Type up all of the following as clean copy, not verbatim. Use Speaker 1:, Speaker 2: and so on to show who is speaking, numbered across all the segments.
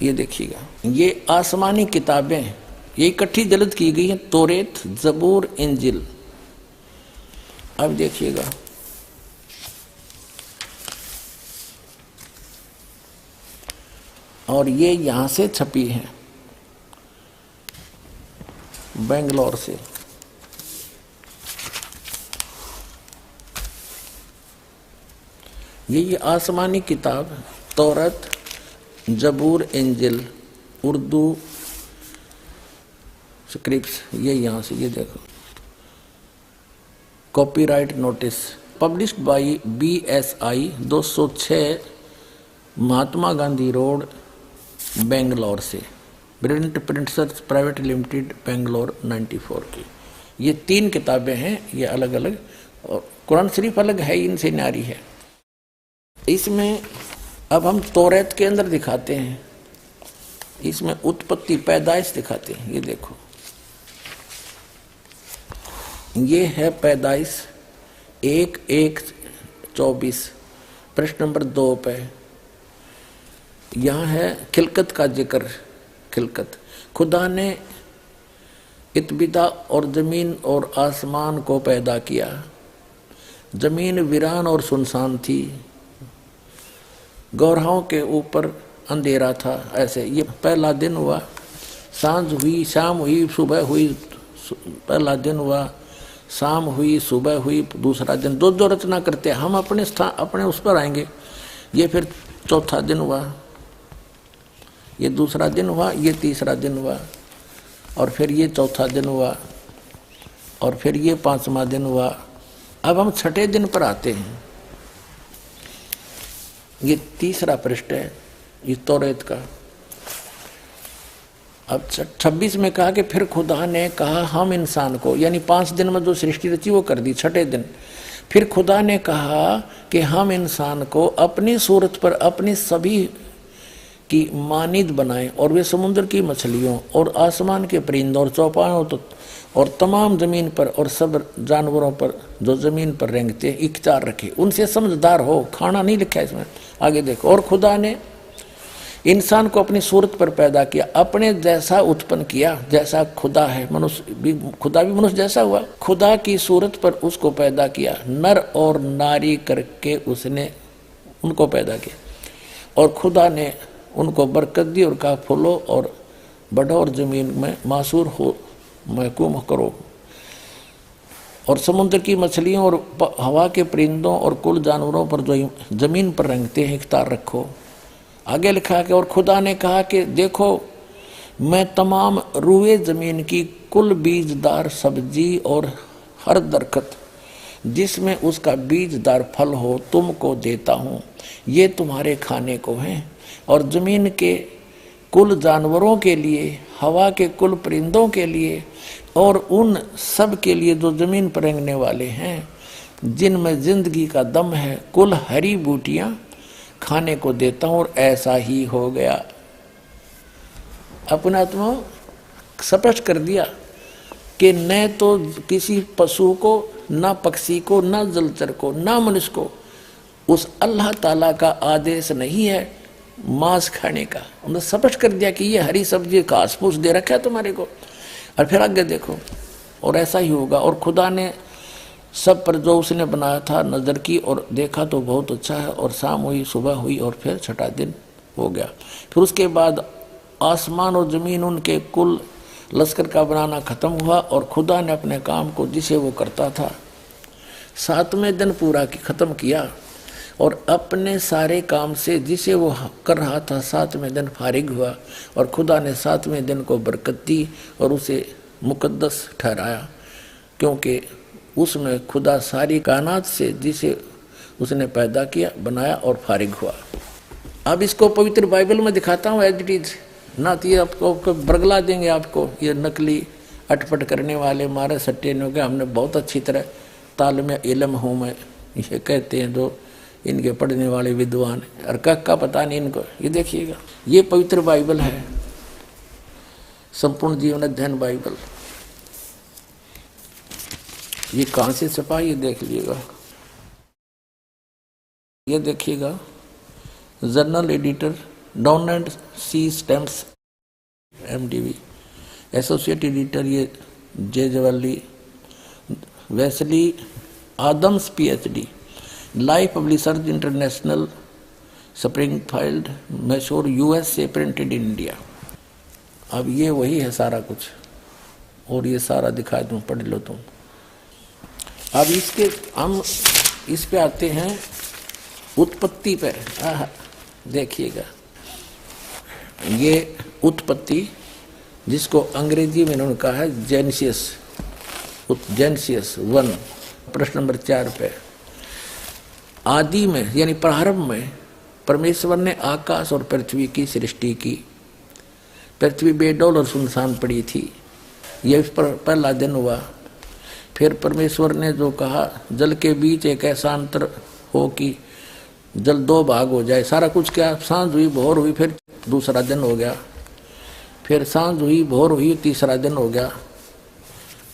Speaker 1: ये देखिएगा, ये आसमानी किताबें ये इकट्ठी जल्द की गई हैं, तौरेत, जबूर, इंजिल। अब देखिएगा, और ये यहां से छपी है, बेंगलोर से। ये आसमानी किताब तौरत, जबूर, इंजिल, उर्दू स्क्रिप्ट्स, ये यहां से, ये देखो, copyright notice, published by BSI 206 Mahatma Gandhi road, Bangalore से, brilliant printers private limited, Bangalore 94 की। ये 3 किताबें हैं, ये अलग अलग, और कुरान शरीफ अलग है, इनसे न्यारी है। इसमें अब हम तौरेत के अंदर दिखाते हैं, इसमें उत्पत्ति पैदाइश दिखाते हैं। ये देखो, ये है पैदाइश 1:1:24, प्रश्न नंबर 2 पे। यहाँ है खिलकत का जिक्र। खिलकत, खुदा ने इत्बिदा और जमीन और आसमान को पैदा किया। जमीन वीरान और सुनसान थी, गौरहाओं के ऊपर अंधेरा था। ऐसे ये पहला दिन हुआ, सांझ हुई, शाम हुई, सुबह हुई। पहला दिन हुआ, शाम हुई, सुबह हुई, दूसरा दिन। दो रचना करते हैं हम, अपने स्थान अपने उस पर आएंगे। ये फिर चौथा दिन हुआ, ये दूसरा दिन हुआ, ये तीसरा दिन हुआ, और फिर ये चौथा दिन हुआ, और फिर ये 5वां दिन हुआ। अब हम 6ठे दिन पर आते हैं। ये तीसरा पृष्ठ है ये तौरेत का। अब 26 में कहा कि फिर खुदा ने कहा हम इंसान को, यानी 5 दिन में जो सृष्टि रची वो कर दी। 6ठे दिन फिर खुदा ने कहा कि हम इंसान को अपनी सूरत पर अपनी सभी की मानिद बनाएं, और वे समुद्र की मछलियों और आसमान के परिंदों और चौपायों और तमाम जमीन पर और सब जानवरों पर जो जमीन पर रेंगते इख्तियार रखे, उनसे समझदार हो। खाना नहीं लिखा इसमें, आगे देखो। और खुदा ने इंसान को अपनी सूरत पर पैदा किया, अपने जैसा उत्पन्न किया, जैसा खुदा है। मनुष्य भी, खुदा भी मनुष्य जैसा हुआ। खुदा की सूरत पर उसको पैदा किया, नर और नारी करके उसने उनको पैदा किया। और खुदा ने उनको बरकत दी और कहा फूलो और बढ़ो और जमीन में मासूर हो, महकूम करो, और समुद्र की मछलियों और हवा के परिंदों और कुल जानवरों पर जो जमीन पर रेंगते हैं इख्तियार रखो। आगे लिखा कि और खुदा ने कहा कि देखो मैं तमाम रुए जमीन की कुल बीजदार सब्जी और हर दरख्त जिसमें उसका बीजदार फल हो तुमको देता हूँ, ये तुम्हारे खाने को हैं। और जमीन के कुल जानवरों के लिए, हवा के कुल परिंदों के लिए, और उन सब के लिए जो जमीन पर रेंगने वाले हैं, जिनमें जिंदगी का दम है, कुल हरी बूटियां खाने को देता हूं। और ऐसा ही हो गया। अपने आत्मा स्पष्ट कर दिया कि न तो किसी पशु को, न पक्षी को, न जलचर को, न मनुष्य को उस अल्लाह ताला का आदेश नहीं है मांस खाने का। उन्होंने स्पष्ट कर दिया कि ये हरी सब्जी घास फूस दे रखा है तुम्हारे को। और फिर आगे देखो, और ऐसा ही होगा। और खुदा ने सब पर जो उसने बनाया था नजर की और देखा तो बहुत अच्छा है। और शाम हुई, सुबह हुई, और फिर 6ठा दिन हो गया। फिर उसके बाद आसमान और जमीन उनके कुल लश्कर का बनाना खत्म हुआ। और खुदा ने अपने काम को जिसे वो करता था 7वें दिन पूरा खत्म किया, और अपने सारे काम से जिसे वो कर रहा था 7वें दिन फारिग हुआ। और खुदा ने 7वें दिन को बरकत दी और उसे मुकद्दस ठहराया, क्योंकि उसमें खुदा सारी कायनात से जिसे उसने पैदा किया, बनाया और फारिग हुआ। अब इसको पवित्र बाइबल में दिखाता हूँ एज इट इज, ना तो ये आपको बरगला देंगे आपको, ये नकली अटपट करने वाले मारे सट्टे ने के हमने बहुत अच्छी तरह तालमे इल्म हूँ मैं, ये कहते हैं जो इनके पढ़ने वाले विद्वान, और का पता नहीं इनको। ये देखिएगा, ये पवित्र बाइबल है, संपूर्ण जीवन अध्ययन बाइबल। ये कहाँ से छपा ये देख लीजिएगा। ये देखिएगा, journal editor, Donald C Stamps MDV, associate editor ये J Jawali, Wesley Adams PhD, life publishers international, Springfield, Mysore USA, printed in India. अब ये वही है सारा कुछ, और ये सारा दिखा दूं, पढ़ लो तुम। अब इसके हम इस पे आते हैं उत्पत्ति पर। देखिएगा, ये उत्पत्ति जिसको अंग्रेजी में इन्होंने कहा है जेनेसिस 1, प्रश्न नंबर 4 पे। आदि में यानी प्रारंभ में परमेश्वर ने आकाश और पृथ्वी की सृष्टि की। पृथ्वी बेडौल और सुनसान पड़ी थी, यह पहला दिन हुआ। फिर परमेश्वर ने जो कहा, जल के बीच एक ऐसा अंतर हो कि जल 2 भाग हो जाए। सारा कुछ क्या, सांझ हुई, भोर हुई, फिर दूसरा दिन हो गया। फिर सांझ हुई, भोर हुई, तीसरा दिन हो गया।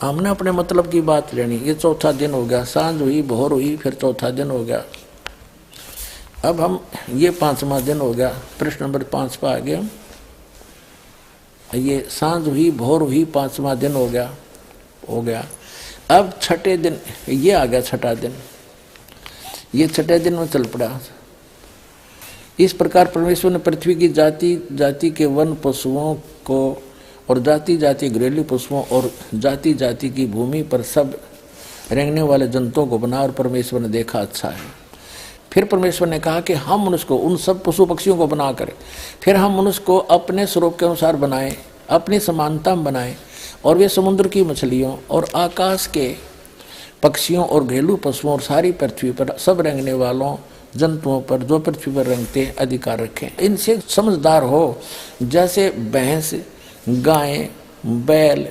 Speaker 1: हमने अपने मतलब की बात लेनी, ये चौथा दिन हो गया। सांझ हुई, भोर हुई, फिर चौथा दिन हो गया। अब हम ये 5वां दिन हो गया। प्रश्न नंबर 5 पर आ गए हम। ये सांझ हुई, भोर हुई, 5वां दिन हो गया। अब छठे दिन ये आ गया, छठा दिन। ये छठे दिन में चल पड़ा। इस प्रकार परमेश्वर ने पृथ्वी की जाति जाति के वन पशुओं को और जाति जाति घरेलू पशुओं और जाति जाति की भूमि पर सब रेंगने वाले जंतुओं को बना, और परमेश्वर ने देखा अच्छा है। फिर परमेश्वर ने कहा कि हम मनुष्य को, उन सब पशु पक्षियों को बना कर, फिर हम मनुष्य को अपने स्वरूप के अनुसार बनाएं, अपनी समानता में बनाएं, और वे समुद्र की मछलियों और आकाश के पक्षियों और घरेलू पशुओं और सारी पृथ्वी पर सब रेंगने वालों जंतुओं पर जो पृथ्वी पर रेंगते अधिकार रखें। इनसे समझदार हो, जैसे भैंस, गाय, बैल,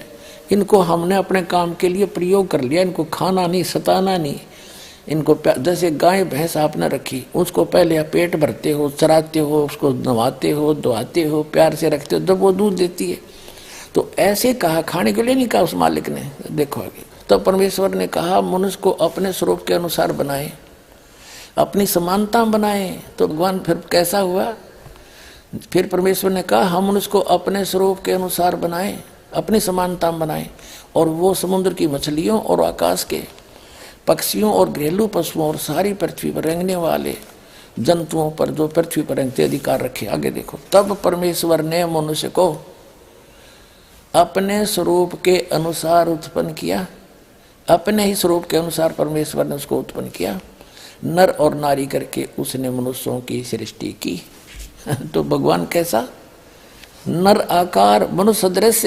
Speaker 1: इनको हमने अपने काम के लिए प्रयोग कर लिया। इनको खाना नहीं, सताना नहीं। इनको जैसे गाय भैंस आपने रखी, उसको पहले आप पेट भरते हो, चराते हो, उसको नहवाते हो, धोआते हो, प्यार से रखते हो, जब वो दूध देती है। तो ऐसे कहा, खाने के लिए नहीं कहा उस मालिक ने। देखो आगे, तो परमेश्वर ने कहा मनुष्य को अपने स्वरूप के अनुसार बनाए, अपनी समानता बनाए। तो भगवान फिर कैसा हुआ? फिर परमेश्वर ने कहा हम मनुष्य को अपने स्वरूप के अनुसार बनाए, अपनी समानता बनाए, और वो समुद्र की मछलियों और आकाश के पक्षियों और घरेलू पशुओं और सारी पृथ्वी पर रेंगने वाले जंतुओं पर जो पृथ्वी पर रेंगते अधिकार रखे। आगे देखो, तब परमेश्वर ने मनुष्य को अपने स्वरूप के अनुसार उत्पन्न किया। अपने ही स्वरूप के अनुसार परमेश्वर ने उसको उत्पन्न किया, नर और नारी करके उसने मनुष्यों की सृष्टि की। तो भगवान कैसा? नर आकार, मनुष्य सदृश।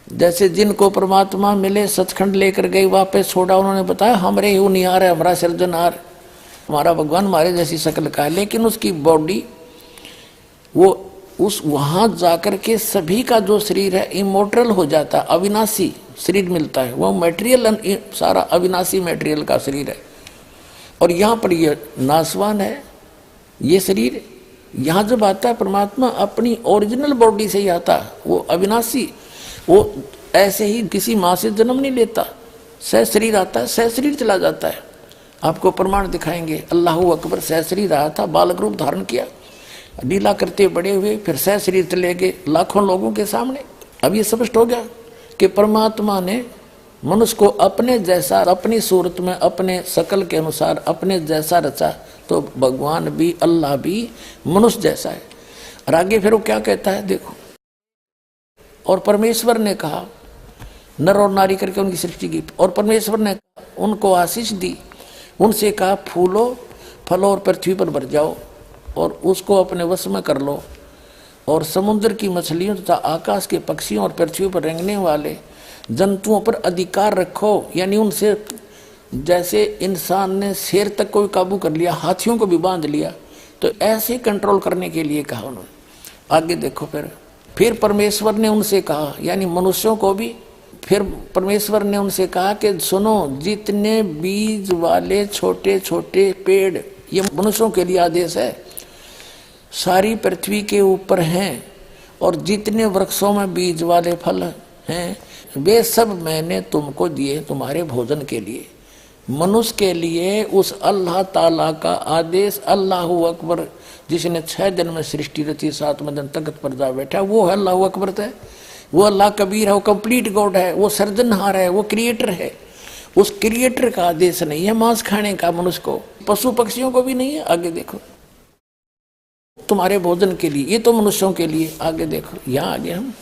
Speaker 1: जैसे जिनको परमात्मा मिले, सचखंड लेकर गए, वापस छोड़ा, उन्होंने बताया हमरे ही निहार है, हमारा सृजनहार, हमारा भगवान हमारे जैसी शक्ल का है। लेकिन उसकी बॉडी, वो उस वहां जाकर के सभी का जो शरीर है इमोर्टल हो जाता है, अविनाशी शरीर मिलता है। वो मटेरियल सारा अविनाशी मटेरियल का शरीर है, और यहाँ पर ये नाशवान है ये शरीर। यहाँ जब आता है परमात्मा अपनी ओरिजिनल बॉडी से ही आता है, वो अविनाशी। वो ऐसे ही किसी माँ से जन्म नहीं लेता, सह शरीर आता है, सह शरीर चला जाता है। आपको प्रमाण दिखाएंगे। अल्लाहू अकबर, सह शरीर आया था, बालक रूप धारण किया, लीला करते बड़े हुए, फिर सह शरीर चले गए लाखों लोगों के सामने। अब ये स्पष्ट हो गया कि परमात्मा ने मनुष्य को अपने जैसा, अपनी सूरत में, अपने शकल के अनुसार अपने जैसा रचा। तो भगवान भी, अल्लाह भी मनुष्य जैसा है। और आगे फिर वो क्या कहता है देखो, और परमेश्वर ने कहा नर और नारी करके उनकी सृष्टि की, और परमेश्वर ने उनको आशीष दी, उनसे कहा फूलो फलो और पृथ्वी पर भर जाओ और उसको अपने वश में कर लो, और समुद्र की मछलियों तथा आकाश के पक्षियों और पृथ्वी पर रेंगने वाले जंतुओं पर अधिकार रखो। यानी उनसे, जैसे इंसान ने शेर तक को भी काबू कर लिया, हाथियों को भी बांध लिया, तो ऐसे कंट्रोल करने के लिए कहा उन्होंने। आगे देखो, फिर परमेश्वर ने उनसे कहा, यानी मनुष्यों को भी, फिर परमेश्वर ने उनसे कहा कि सुनो, जितने बीज वाले छोटे छोटे पेड़, ये मनुष्यों के लिए आदेश है, सारी पृथ्वी के ऊपर हैं, और जितने वृक्षों में बीज वाले फल हैं वे सब मैंने तुमको दिए तुम्हारे भोजन के लिए। मनुष्य के लिए उस अल्लाह ताला का आदेश अल्लाहु अकबर, जिसने 6 दिन में सृष्टि रची 7वें दिन तख्त पर जा बैठा, वो है अल्लाहु अकबर है, वो अल्लाह कबीर है, वो कंप्लीट गॉड है, वो सर्जनहार है, वो क्रिएटर है। उस क्रिएटर का आदेश नहीं है मांस खाने का मनुष्य को, पशु पक्षियों को भी नहीं है। आगे देखो, तुम्हारे भोजन के लिए, ये तो मनुष्यों के लिए। आगे देखो, यहाँ आगे हम,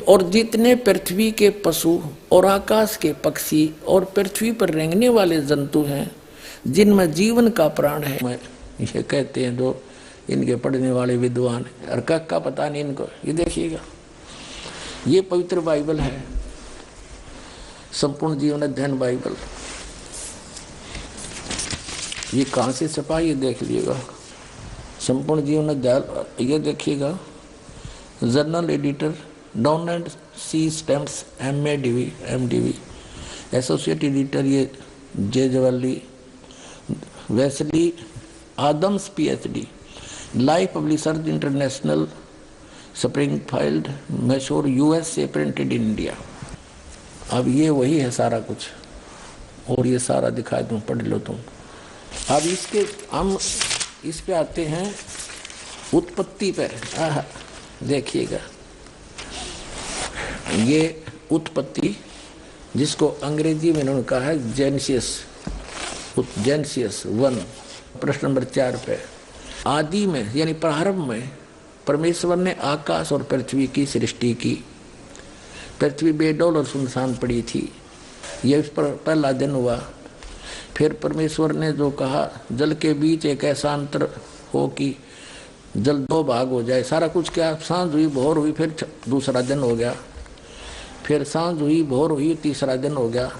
Speaker 1: और जितने पृथ्वी के पशु और आकाश के पक्षी और पृथ्वी पर रेंगने वाले जंतु हैं जिनमें जीवन का प्राण है, मैं ये कहते हैं जो इनके पढ़ने वाले विद्वान, और का पता नहीं इनको। ये देखिएगा, ये पवित्र बाइबल है, संपूर्ण जीवन अध्ययन बाइबल। ये कहाँ से छपा, ये देख लीजिएगा, संपूर्ण जीवन अध्ययन। ये देखिएगा, journal editor down and C Stamps MDV, associate editor ये J Jawali, Wesley Adams PhD, life publishers international, Springfield Mysore USA, printed in India. अब ये वही है सारा कुछ, और ये सारा दिखा दूं, पढ़ लो तुम। अब इसके हम इस पे आते हैं उत्पत्ति पर। देखिएगा, ये उत्पत्ति जिसको अंग्रेजी में इन्होंने कहा है जेनेसिस 1, प्रश्न नंबर 4 पे। आदि में यानी प्रारंभ में परमेश्वर ने आकाश और पृथ्वी की सृष्टि की। पृथ्वी बेडौल और सुनसान पड़ी थी, यह इस पर पहला दिन हुआ। फिर परमेश्वर ने जो कहा, जल के बीच एक ऐसा अंतर हो कि जल 2 भाग हो जाए। सारा कुछ क्या, सांझ हुई, भोर हुई, फिर दूसरा दिन हो गया, फिर सांझ हुई, भोर हुई, तीसरा दिन हो गया।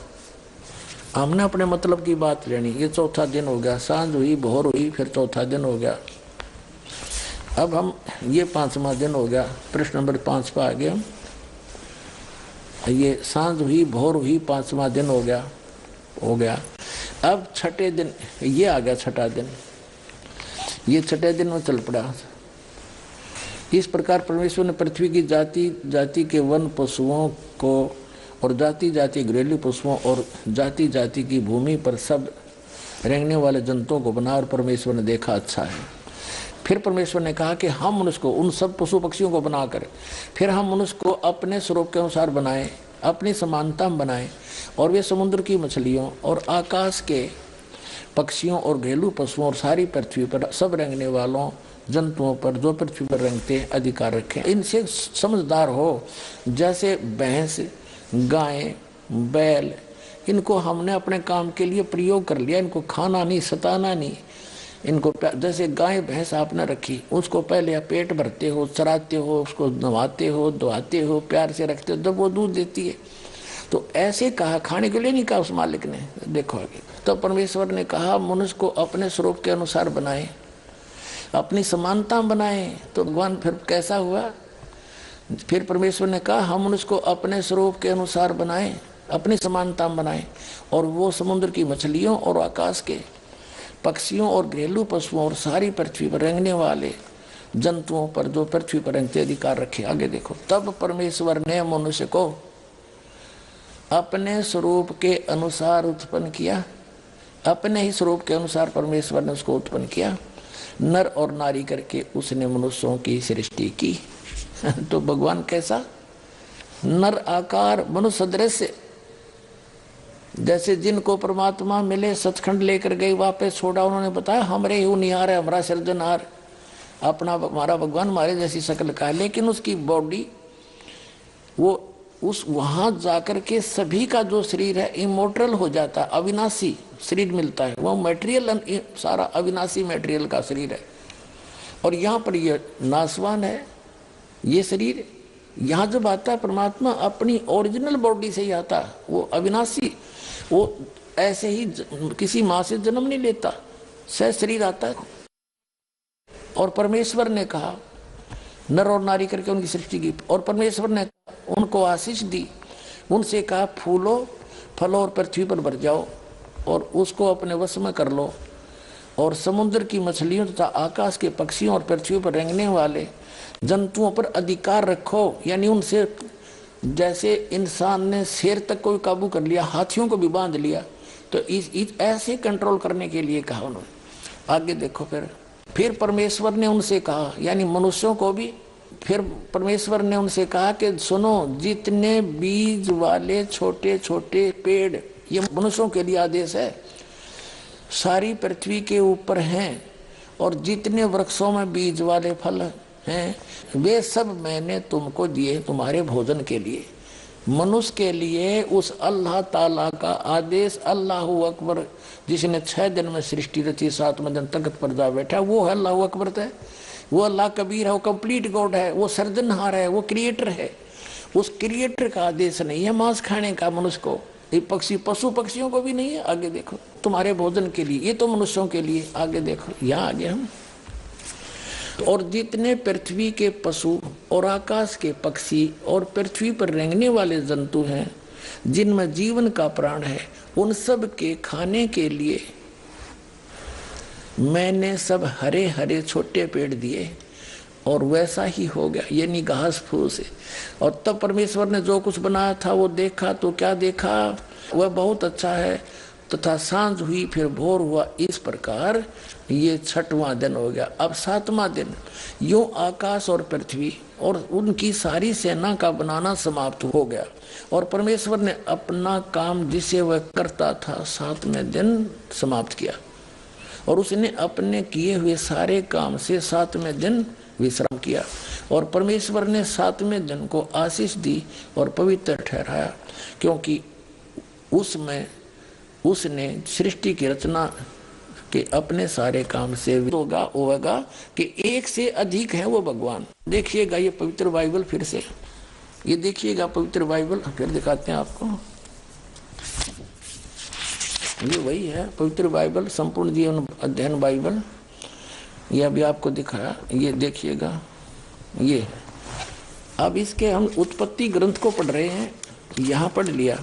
Speaker 1: हमने अपने मतलब की बात लेनी, ये चौथा दिन हो गया, सांझ हुई, भोर हुई, फिर चौथा दिन हो गया। अब हम ये 5वां दिन हो गया, प्रश्न नंबर 5 पर आ गए हम। ये सांझ हुई, भोर हुई, 5वां दिन हो गया। अब छठे दिन ये आ गया, छठा दिन, ये छठे दिन में चल पड़ा। इस प्रकार परमेश्वर ने पृथ्वी की जाति जाति के वन पशुओं को और जाति जाति घरेलू पशुओं और जाति जाति की भूमि पर सब रेंगने वाले जंतुओं को बना, और परमेश्वर ने देखा अच्छा है। फिर परमेश्वर ने कहा कि हम मनुष्य को, उन सब पशु पक्षियों को बनाकर, फिर हम मनुष्य को अपने स्वरूप के अनुसार बनाएं, अपनी समानता में बनाएं, और वे समुद्र की मछलियों और आकाश के पक्षियों और घरेलू पशुओं और सारी पृथ्वी पर सब रेंगने वालों जंतुओं पर जो पृथ्वी पर रेंगते अधिकार रखें। इनसे समझदार हो, जैसे भैंस, गाय, बैल, इनको हमने अपने काम के लिए प्रयोग कर लिया, इनको खाना नहीं, सताना नहीं। इनको जैसे गाय भैंस आपने रखी, उसको पहले आप पेट भरते हो, चराते हो, उसको नहवाते हो, धोआते हो, प्यार से रखते हो, जब वो दूध देती है। तो ऐसे कहा, खाने के लिए नहीं कहा उस मालिक ने। देखो आगे, तो परमेश्वर ने कहा मनुष्य को अपने स्वरूप के अनुसार बनाए, अपनी समानता बनाए। तो भगवान फिर कैसा हुआ, फिर परमेश्वर ने कहा हम मनुष्य को अपने स्वरूप के अनुसार बनाए, अपनी समानता बनाए, और वो समुद्र की मछलियों और आकाश के पक्षियों और घरेलू पशुओं और सारी पृथ्वी पर रेंगने वाले जंतुओं पर जो पृथ्वी पर रेंगते अधिकार रखे। आगे देखो, तब परमेश्वर ने मनुष्य को अपने स्वरूप के अनुसार उत्पन्न किया, अपने ही स्वरूप के अनुसार परमेश्वर ने उसको उत्पन्न किया, नर और नारी करके उसने मनुष्यों की सृष्टि की। तो भगवान कैसा, नर आकार, मनुष्य सदृश, जैसे जिनको परमात्मा मिले सचखंड लेकर गए, वापस छोड़ा, उन्होंने बताया हमरे ही निहार है, हमारा सृजनहार, अपना हमारा भगवान हमारे जैसी शक्ल का है। लेकिन उसकी बॉडी, वो उस वहां जाकर के सभी का जो शरीर है इमोर्टल हो जाता है, अविनाशी शरीर मिलता है। वो मटेरियल सारा अविनाशी मटेरियल का शरीर है, और यहाँ पर ये नासवान है ये शरीर। यहाँ जब आता है परमात्मा अपनी ओरिजिनल बॉडी से ही आता है, वो अविनाशी, वो ऐसे ही किसी माँ से जन्म नहीं लेता, सह शरीर आता है। और परमेश्वर ने कहा नर और नारी करके उनकी सृष्टि की, और परमेश्वर ने उनको आशीष दी, उनसे कहा फूलो फलो और पृथ्वी पर भर जाओ और उसको अपने वश में कर लो, और समुद्र की मछलियों तथा आकाश के पक्षियों और पृथ्वी पर रेंगने वाले जंतुओं पर अधिकार रखो। यानी उनसे, जैसे इंसान ने शेर तक को काबू कर लिया, हाथियों को भी बांध लिया, तो इस ऐसे कंट्रोल करने के लिए कहा उन्होंने। आगे देखो, फिर परमेश्वर ने उनसे कहा, यानी मनुष्यों को भी, फिर परमेश्वर ने उनसे कहा कि सुनो, जितने बीज वाले छोटे छोटे पेड़, ये मनुष्यों के लिए आदेश है, सारी पृथ्वी के ऊपर हैं, और जितने वृक्षों में बीज वाले फल हैं, वे सब मैंने तुमको दिए तुम्हारे भोजन के लिए। मनुष्य के लिए उस अल्लाह ताला का आदेश, अल्लाहु अकबर, जिसने 6 दिन में सृष्टि रची, 7वें दिन तख्त पर जा बैठा, वो है अल्लाहु अकबर है। वो अल्लाह कबीर है, वो कंप्लीट गॉड है, वो सर्जनहार है, वो क्रिएटर है। उस क्रिएटर का आदेश नहीं है मांस खाने का मनुष्य को, ये पक्षी पशु पक्षियों को भी नहीं है। आगे देखो, तुम्हारे भोजन के लिए, ये तो मनुष्यों के लिए। आगे देखो, यहाँ आगे हम, और जितने पृथ्वी के पशु और आकाश के पक्षी और पृथ्वी पर रेंगने वाले जंतु हैं, जिनमें जीवन का प्राण है, उन सब के खाने के लिए मैंने सब हरे हरे छोटे पेड़ दिए। और वैसा ही हो गया, यानी घास फूस है। और तब परमेश्वर ने जो कुछ बनाया था वो देखा, तो क्या देखा, वह बहुत अच्छा है। तथा सांझ हुई, फिर भोर हुआ। इस प्रकार ये 6वां दिन हो गया। अब 7वां दिन, यूं आकाश और पृथ्वी और उनकी सारी सेना का बनाना समाप्त हो गया। और परमेश्वर ने अपना काम जिसे वह करता था 7वें दिन समाप्त किया, और उसने अपने किए हुए सारे काम से 7वें दिन विश्राम किया। और परमेश्वर ने 7वें दिन को आशीष दी और पवित्र ठहराया, क्योंकि उसमें उसने सृष्टि की रचना के अपने सारे काम से होगा कि एक से अधिक है वो भगवान। देखिएगा ये पवित्र बाइबल, फिर से ये देखिएगा पवित्र बाइबल, फिर दिखाते हैं आपको। ये वही है पवित्र बाइबल, संपूर्ण जीवन अध्ययन बाइबल। ये अभी आपको दिखाया, ये देखिएगा। ये अब इसके हम उत्पत्ति ग्रंथ को पढ़ रहे हैं, यहाँ पढ़ लिया।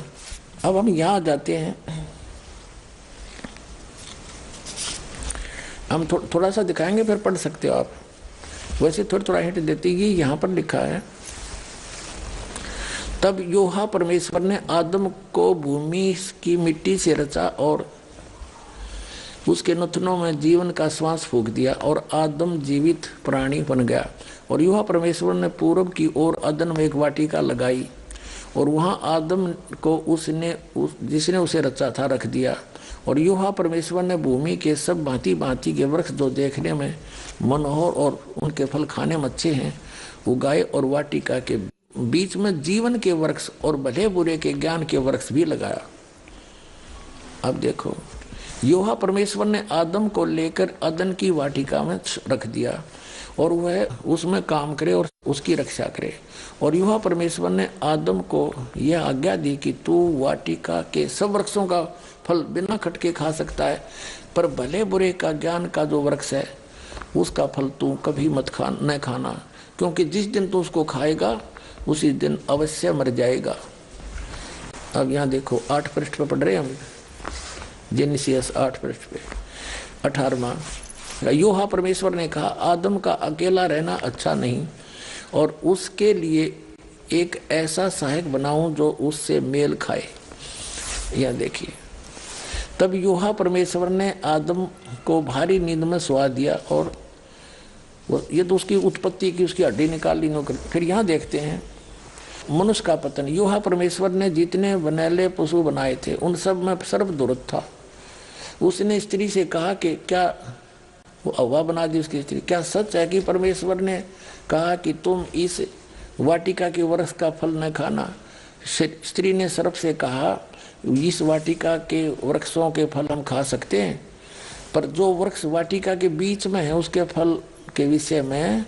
Speaker 1: अब हम यहाँ जाते हैं, हम थोड़ा सा दिखाएंगे, फिर पढ़ सकते हो आप। वैसे थोड़ा हिंट देती है, यहाँ पर लिखा है, तब योहा परमेश्वर ने आदम को भूमि की मिट्टी से रचा और उसके नथनों में जीवन का श्वास फूंक दिया, और आदम जीवित प्राणी बन गया। और योहा परमेश्वर ने पूर्व की ओर अदन में एक वाटिका लगाई, और वहाँ आदम को जिसने उसे रचा था रख दिया। और योहा परमेश्वर ने भूमि के सब भांति भांति के वृक्ष जो देखने में मनोहर और उनके फल खाने में अच्छे हैं उगाए, और वाटिका के बीच में जीवन के वृक्ष और भले बुरे के ज्ञान के वृक्ष भी लगाया। अब देखो, योहा परमेश्वर ने आदम को लेकर अदन की वाटिका में रख दिया, और वह उसमें काम करे और उसकी रक्षा करे। और योहा परमेश्वर ने आदम को यह आज्ञा दी कि तू वाटिका के सब वृक्षों का फल बिना खटके खा सकता है, पर भले बुरे का ज्ञान का जो वृक्ष है उसका फल तू कभी मत न खाना, क्योंकि जिस दिन तू उसको खाएगा उसी दिन अवश्य मर जाएगा। अब यहाँ देखो 8 पृष्ठ पे पढ़ रहे हैं हम, जेनेसिस 8 पृष्ठ पे 18वां। योहा परमेश्वर ने कहा, आदम का अकेला रहना अच्छा नहीं, और उसके लिए एक ऐसा सहायक बनाऊं जो उससे मेल खाए। यह देखिए, तब योहा परमेश्वर ने आदम को भारी नींद में सुला दिया, और ये तो उसकी उत्पत्ति की, उसकी हड्डी निकाल ली। फिर यहाँ देखते हैं मनुष्य का पतन। योहा परमेश्वर ने जितने बनैले पशु बनाए थे उन सब में सर्वदुर्लभ था। उसने स्त्री से कहा कि क्या, वो हवा बना दी उसकी स्त्री, क्या सच है कि परमेश्वर ने कहा कि तुम इस वाटिका के वृक्ष का फल न खाना? स्त्री ने सर्प से कहा, इस वाटिका के वृक्षों के फल हम खा सकते हैं, पर जो वृक्ष वाटिका के बीच में है उसके फल के विषय में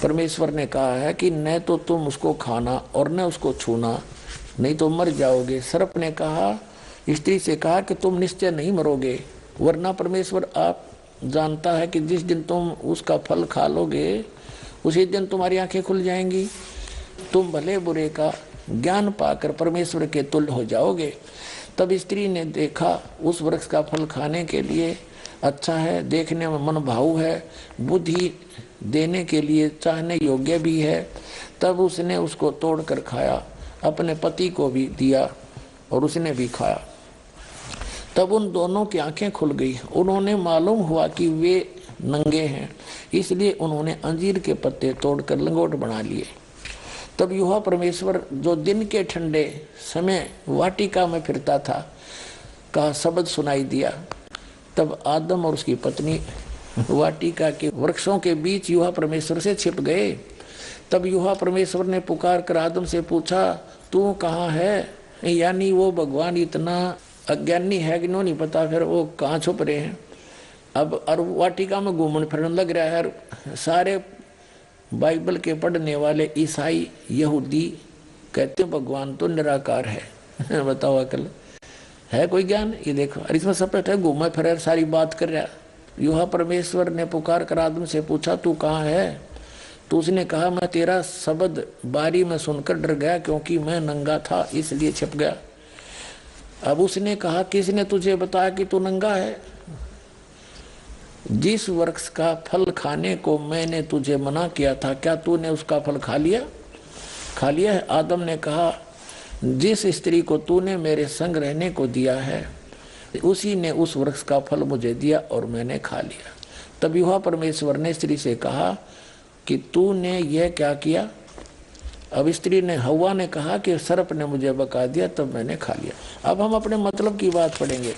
Speaker 1: परमेश्वर ने कहा है कि न तो तुम उसको खाना और न उसको छूना, नहीं तो मर जाओगे। सर्प ने कहा, स्त्री से कहा कि तुम निश्चय नहीं मरोगे, वरना परमेश्वर आप जानता है कि जिस दिन तुम उसका फल खा लोगे उसी दिन तुम्हारी आंखें खुल जाएंगी, तुम भले बुरे का ज्ञान पाकर परमेश्वर के तुल्य हो जाओगे। तब स्त्री ने देखा उस वृक्ष का फल खाने के लिए अच्छा है, देखने में मन भाऊ है, बुद्धि देने के लिए चाहने योग्य भी है। तब उसने उसको तोड़कर खाया, अपने पति को भी दिया और उसने भी खाया। तब उन दोनों की आंखें खुल गई। उन्होंने मालूम हुआ कि वे नंगे हैं, इसलिए उन्होंने अंजीर के पत्ते तोड़कर लंगोट बना लिए। तब युवा परमेश्वर जो दिन के ठंडे समय वाटिका में फिरता था का शब्द सुनाई दिया। तब आदम और उसकी पत्नी वाटिका के वृक्षों के बीच युवा परमेश्वर से छिप गए। तब युवा परमेश्वर ने पुकार कर आदम से पूछा, तू कहाँ है? यानी वो भगवान इतना अज्ञानी है कि नहीं पता फिर वो कहाँ छुप रहे हैं। अब और वाटिका में घूमने फिरने लग रहा है। सारे बाइबल के पढ़ने वाले ईसाई यहूदी कहते हैं भगवान तो निराकार है। बताओ अकल है कोई ज्ञान? ये देखो, और इसमें सपट है, घूमा फिर सारी बात कर रहा। युवा परमेश्वर ने पुकार कर आदम से पूछा, तू कहाँ है? तो उसने कहा, मैं तेरा शब्द बारी में सुनकर डर गया, क्योंकि मैं नंगा था इसलिए छिप गया। अब उसने कहा, किसने तुझे बताया कि तू नंगा है? जिस वृक्ष का फल खाने को मैंने तुझे मना किया था, क्या तूने उसका फल खा लिया? खा लिया है। आदम ने कहा, जिस स्त्री को तूने मेरे संग रहने को दिया है उसी ने उस वृक्ष का फल मुझे दिया और मैंने खा लिया। तब युवा परमेश्वर ने स्त्री से कहा कि तूने यह क्या किया? अब स्त्री ने, हव्वा ने कहा कि सर्प ने मुझे बका दिया तब मैंने खा लिया। अब हम अपने मतलब की बात पढ़ेंगे।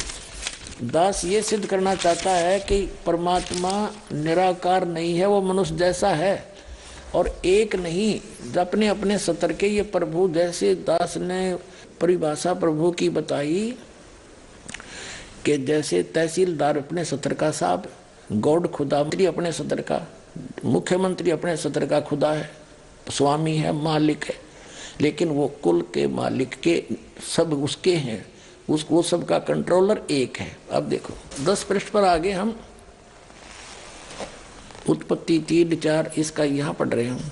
Speaker 1: दास ये सिद्ध करना चाहता है कि परमात्मा निराकार नहीं है, वो मनुष्य जैसा है और एक नहीं, अपने अपने सतर के ये प्रभु। जैसे दास ने परिभाषा प्रभु की बताई कि जैसे तहसीलदार अपने सतर का साहब, गॉड खुदा, मंत्री अपने सतर का, मुख्यमंत्री अपने सतर का खुदा है, स्वामी है, मालिक है, लेकिन वो कुल के मालिक के सब उसके हैं, वो सब का कंट्रोलर एक है। अब देखो 10 पृष्ठ पर आगे हम उत्पत्ति 3:4 इसका यहाँ पढ़ रहे हैं।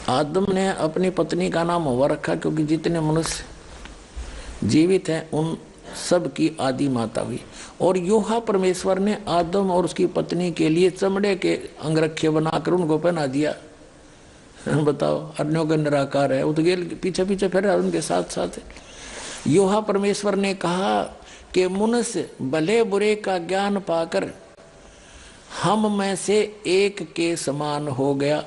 Speaker 1: आदम ने अपनी पत्नी का नाम हव्वा रखा, क्योंकि जितने मनुष्य जीवित हैं उन सब की आदि माता हुई। और योहा परमेश्वर ने आदम और उसकी पत्नी के लिए चमड़े के अंगरखे बनाकर उनको पहना दिया। बताओ, अन्यों का निराकार है, वो तो गेल पीछे पीछे फिर उनके साथ साथ। योहा परमेश्वर ने कहा कि मनुष्य भले बुरे का ज्ञान पाकर हम में से एक के समान हो गया,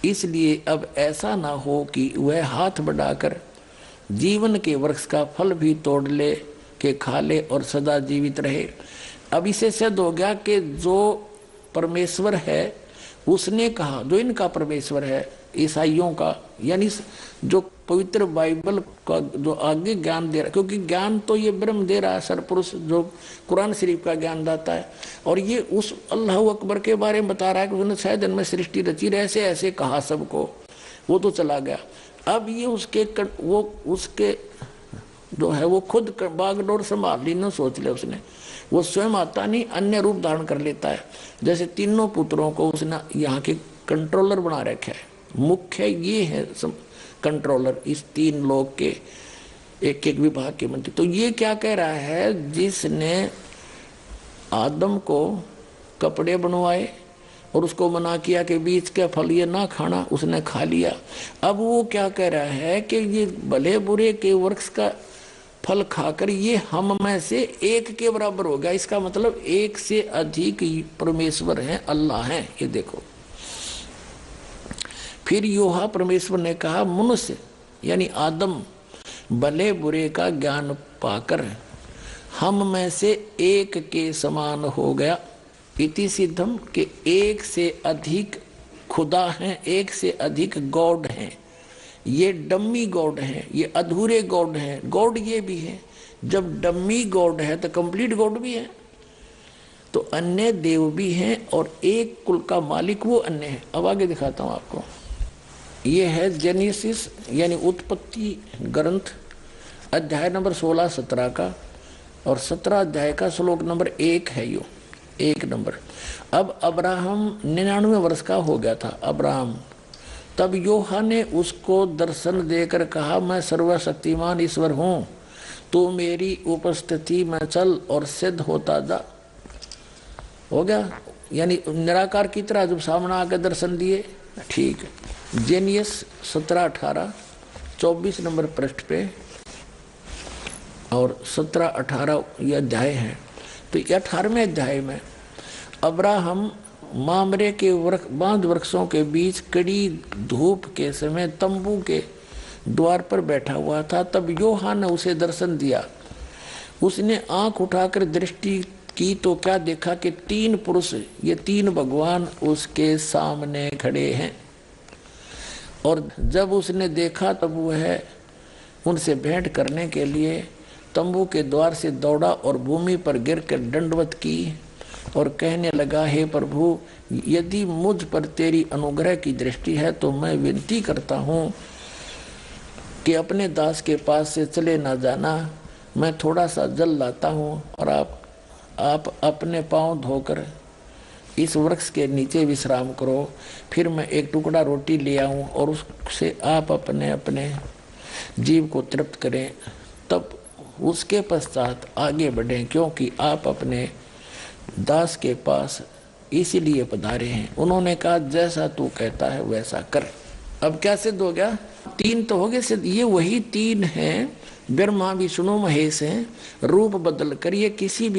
Speaker 1: इसलिए अब ऐसा ना हो कि वह हाथ बढ़ाकर जीवन के वृक्ष का फल भी तोड़ ले के खा ले और सदा जीवित रहे। अब इसे सिद्ध हो गया कि जो परमेश्वर है उसने कहा, जो इनका परमेश्वर है ईसाइयों का, यानी जो पवित्र बाइबल का जो आगे ज्ञान दे रहा है, क्योंकि ज्ञान तो ये ब्रह्म दे रहा है, सरपुरुष जो कुरान शरीफ का ज्ञान दाता है, और ये उस अल्लाह अकबर के बारे में बता रहा है कि उसने 6 दिन में सृष्टि रची, ऐसे ऐसे कहा सबको, वो तो चला गया। अब ये उसके जो है वो खुद बागडोर संभाल ली न, सोच ले उसने, वो स्वयं आता नहीं, अन्य रूप धारण कर लेता है। जैसे तीनों पुत्रों को उसने यहाँ के कंट्रोलर बना रखा है, मुख्य ये है कंट्रोलर इस 3 लोग के एक एक विभाग के मंत्री। तो ये क्या कह रहा है, जिसने आदम को कपड़े बनवाए और उसको मना किया कि बीज के फल ये ना खाना, उसने खा लिया। अब वो क्या कह रहा है कि ये भले बुरे के वृक्ष का फल खाकर ये हम में से एक के बराबर हो गया। इसका मतलब एक से अधिक परमेश्वर हैं, अल्लाह हैं। ये देखो, फिर योहा परमेश्वर ने कहा, मनुष्य यानी आदम भले बुरे का ज्ञान पाकर हम में से एक के समान हो गया। इति सिद्धम के एक से अधिक खुदा हैं, एक से अधिक गॉड हैं। ये डम्मी गॉड हैं, ये अधूरे गॉड हैं। गॉड ये भी है, जब डम्मी गॉड है तो कंप्लीट गॉड भी है, तो अन्य देव भी हैं और एक कुल का मालिक वो अन्य है। अब आगे दिखाता हूं आपको। ये है जेनेसिस यानी उत्पत्ति ग्रंथ अध्याय नंबर 16-17 का, और 17 अध्याय का श्लोक नंबर 1 है यो 1 नंबर। अब अब्राहम 99 वर्ष का हो गया था अब्राहम। तब योहा ने उसको दर्शन देकर कहा, मैं सर्वशक्तिमान ईश्वर हूँ, तू मेरी उपस्थिति में चल और सिद्ध होता जा। हो गया, यानी निराकार की तरह जब सामने आकर दर्शन दिए। ठीक है, जेनियस 17-18 24 नंबर पृष्ठ पे और 17-18 ये अध्याय हैं। तो 18वें अध्याय में अब्राहम मामरे के बांध वृक्षों के बीच कड़ी धूप के समय तंबू के द्वार पर बैठा हुआ था। तब यूहन्ना ने उसे दर्शन दिया। उसने आंख उठाकर दृष्टि की तो क्या देखा कि 3 पुरुष, ये 3 भगवान उसके सामने खड़े हैं। और जब उसने देखा तब वह उनसे भेंट करने के लिए तंबू के द्वार से दौड़ा और भूमि पर गिरकर दंडवत की और कहने लगा, हे प्रभु, यदि मुझ पर तेरी अनुग्रह की दृष्टि है तो मैं विनती करता हूँ कि अपने दास के पास से चले ना जाना। मैं थोड़ा सा जल लाता हूँ और आप अपने पांव धोकर इस वृक्ष के नीचे विश्राम करो। फिर मैं एक टुकड़ा रोटी ले आऊँ और उससे आप अपने अपने जीव को तृप्त करें, तब उसके पश्चात आगे बढ़ें, क्योंकि आप अपने दास के पास इसीलिए पधारे हैं। उन्होंने कहा, जैसा तू कहता है वैसा कर। अब क्या सिद्ध हो गया? 3 तो हो गए सिद्ध। ये वही 3 हैं, ब्रह्मा विष्णु महेश हैं। रूप बदल कर ये किसी भी